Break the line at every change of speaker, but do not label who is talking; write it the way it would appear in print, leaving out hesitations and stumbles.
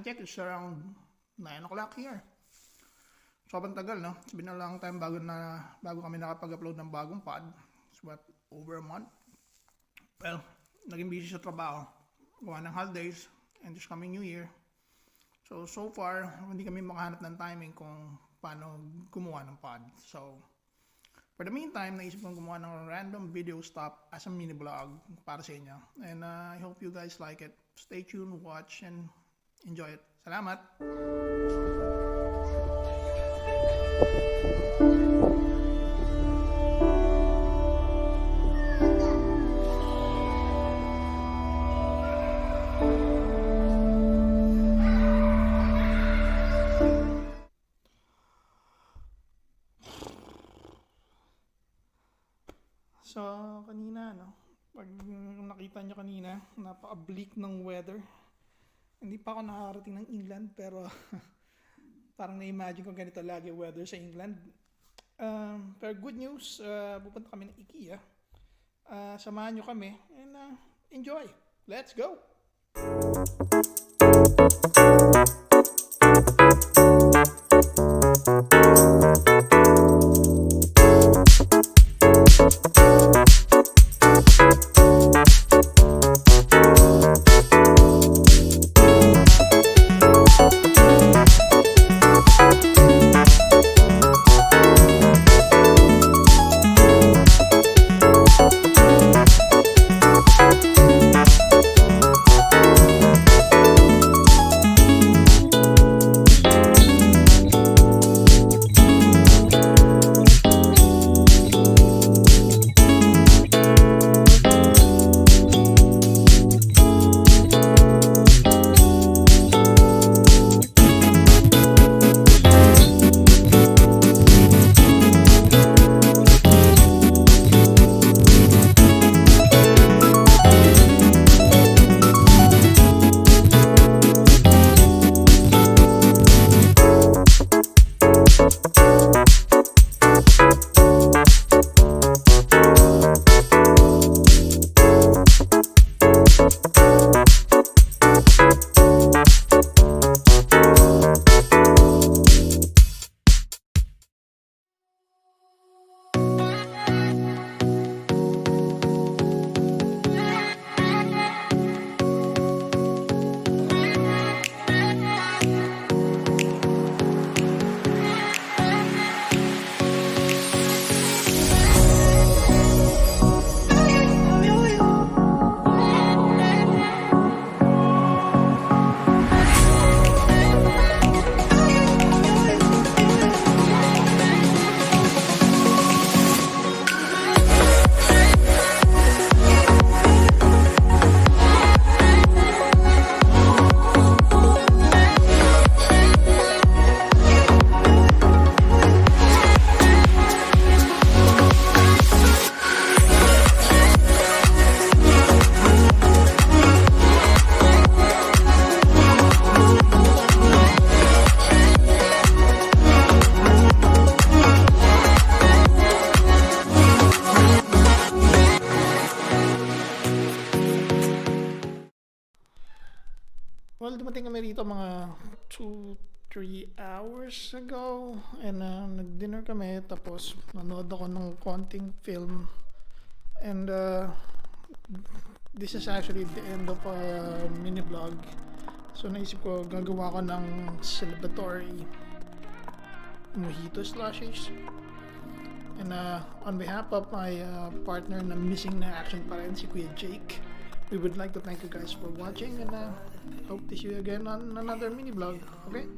Time check is around 9 o'clock here. Sobrang tagal, no? It's been a long time bago kami nakapag-upload ng bagong pod. It's what, over a month? Well, naging busy sa trabaho. Gawa ng holidays and this coming New Year. So far, hindi kami makahanap ng timing kung paano gumawa ng pod. So, for the meantime, naisip kong gumawa ng random video stop as a mini vlog para sa inyo. And I hope you guys like it. Stay tuned, watch, and enjoy it. Salamat! So, kanina, no? Pag nakita nyo kanina, napaka-bleak ng weather. Hindi pa ako nakarating ng England, pero parang na-imagine ko ganito lagi weather sa England. Pero good news, pupunta kami ng IKEA. Samahan nyo kami and enjoy. Let's go! Well, dumating kami rito mga 2-3 hours ago and nag-dinner kami tapos nanood ako ng konting film and this is actually the end of a mini vlog. So naisip ko gagawa ko ng celebratory mojito slushies and on behalf of my partner na missing na action pa rin, si Kuya Jake, we would like to thank you guys for watching and hope to see you again on another mini vlog. Okay?